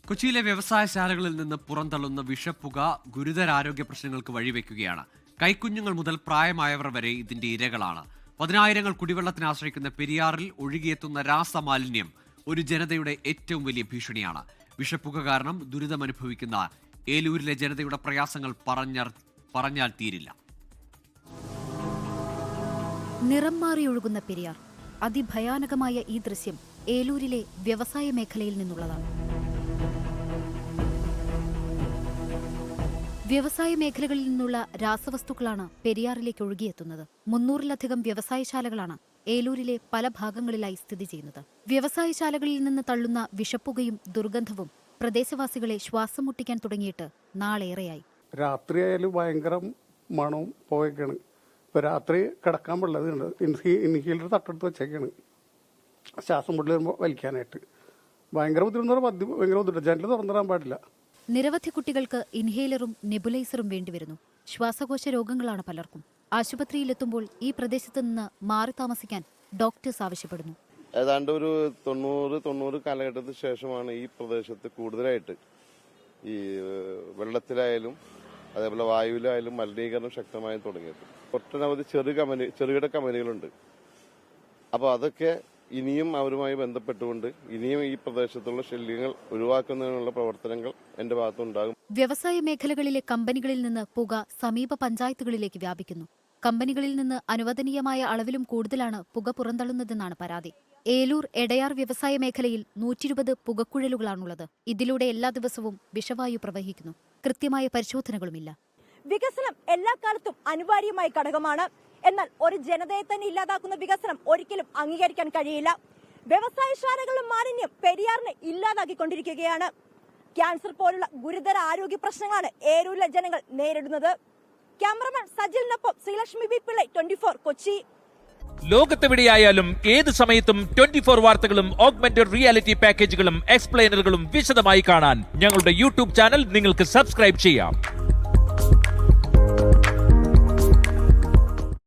കൊച്ചിയിലെ വ്യവസായശാലകളിൽ നിന്ന് പുറന്തള്ളുന്ന വിഷപ്പുക ഗുരുതര ആരോഗ്യ പ്രശ്നങ്ങൾക്ക് വഴിവെക്കുകയാണ്. കൈക്കുഞ്ഞുങ്ങൾ മുതൽ പ്രായമായവർ വരെ ഇതിന്റെ ഇരകളാണ്. പതിനായിരങ്ങൾ കുടിവെള്ളത്തിന് ആശ്രയിക്കുന്ന പെരിയാറിൽ ഒഴുകിയെത്തുന്ന രാസമാലിന്യം ഒരു ജനതയുടെ ഏറ്റവും വലിയ ഭീഷണിയാണ്. വിഷപ്പുക കാരണം ദുരിതമനുഭവിക്കുന്ന ഏലൂരിലെ ജനതയുടെ പ്രയാസങ്ങൾ പറഞ്ഞാൽ തീരില്ല. നിറം മാറിയൊഴുകുന്ന പെരിയാർ. അതിഭയാനകമായ ഈ ദൃശ്യം ഏലൂരിലെ വ്യവസായ മേഖലയിൽ നിന്നുള്ളതാണ്. വ്യവസായ മേഖലകളിൽ നിന്നുള്ള രാസവസ്തുക്കളാണ് പെരിയാറിലേക്ക് ഒഴുകിയെത്തുന്നത്. 300-ലധികം വ്യവസായശാലകളാണ് ഏലൂരിലെ പല ഭാഗങ്ങളിലായി സ്ഥിതി ചെയ്യുന്നത്. വ്യവസായശാലകളിൽ നിന്ന് തള്ളുന്ന വിഷപ്പുകയും ദുർഗന്ധവും പ്രദേശവാസികളെ ശ്വാസം മുട്ടിക്കാൻ തുടങ്ങിയിട്ട് നാളേറെയായി. രാത്രിയായാലും ഭയങ്കര മണവും പുകയൊക്കെയാണ്. ഇപ്പൊ രാത്രി കിടക്കാൻ പാടില്ല. ഇൻഹീലർ തട്ടെടുത്ത് വെച്ചേക്കാണ് ശ്വാസം മുട്ടൽ വരുമ്പോൾ വലിക്കാനായിട്ട്. ഭയങ്കര ബുദ്ധിമുട്ട്. ഭയങ്കര ബുദ്ധിമുട്ട്. ജനൽ തുറന്നിടാൻ പാടില്ല. നിരവധി കുട്ടികൾക്ക് ഇൻഹേലറും നെബുലൈസറും വേണ്ടിവരുന്നു. ശ്വാസകോശ രോഗങ്ങളാണ് പലർക്കും. ആശുപത്രിയിലെത്തുമ്പോൾ ഈ പ്രദേശത്ത് നിന്ന് മാറി താമസിക്കാൻ ഡോക്ടേഴ്സ് ആവശ്യപ്പെടുന്നു. ഏതാണ്ട് ഒരു 90 കാലഘട്ടത്തിന് ശേഷമാണ് ഈ പ്രദേശത്ത് കൂടുതലായിട്ട് ഈ വെള്ളത്തിലായാലും അതേപോലെ വായുവിലായാലും മലിനീകരണം ശക്തമായി തുടങ്ങിയത്. ഒട്ടനവധി ചെറുകിട കമ്പനികളുണ്ട്. അപ്പോൾ അതൊക്കെ ഇനിയും അവരുമായി ബന്ധപ്പെട്ടുകൊണ്ട് ഇനിയും ഈ പ്രദേശത്തുള്ള ശല്യങ്ങൾ ഒഴിവാക്കുന്നതിനുള്ള പ്രവർത്തനങ്ങൾ എന്റെ ഭാഗത്തുണ്ടാകും. വ്യവസായ മേഖലകളിലെ കമ്പനികളിൽ നിന്ന് പുക സമീപ പഞ്ചായത്തുകളിലേക്ക് വ്യാപിക്കുന്നു. കമ്പനികളിൽ നിന്ന് അനുവദനീയമായ അളവിലും കൂടുതലാണ് പുക പുറന്തള്ളുന്നതെന്നാണ് പരാതി. ഏലൂർ എടയാർ വ്യവസായ മേഖലയിൽ 120 പുകക്കുഴലുകളാണുള്ളത്. ഇതിലൂടെ എല്ലാ ദിവസവും വിഷവായു പ്രവഹിക്കുന്നു. കൃത്യമായ പരിശോധനകളുമില്ല. വികസനം എല്ലാ കാലത്തും അനിവാര്യമായ ഘടകമാണ്. എന്നാൽ ഒരു ജനതയെ തന്നെ ഇല്ലാതാക്കുന്ന വികസനം ഒരിക്കലും അംഗീകരിക്കാൻ കഴിയില്ല. വ്യവസായശാലകളുടെ മാലിന്യം പെരിയാറിനെ ഇല്ലാതാക്കിക്കൊണ്ടിരിക്കുകയാണ്. ക്യാൻസർ പോലുള്ള ഗുരുതര ആരോഗ്യ പ്രശ്നങ്ങളാണ് ഏലൂരിലെ ജനങ്ങൾ നേരിടുന്നത്. ക്യാമറമാൻ സജിലിനൊപ്പം ശ്രീലക്ഷ്മി ബി പിള്ളൈ, 24 കൊച്ചി. ലോകത്തെവിടെയായാലും ഏത് സമയത്തും 24 വാർത്തകളും ഓഗ്മെന്റഡ് റിയാലിറ്റി പാക്കേജുകളും എക്സ്പ്ലെയിനറുകളും വിശദമായി കാണാൻ ഞങ്ങളുടെ യൂട്യൂബ് ചാനൽ നിങ്ങൾക്ക് സബ്സ്ക്രൈബ് ചെയ്യാം.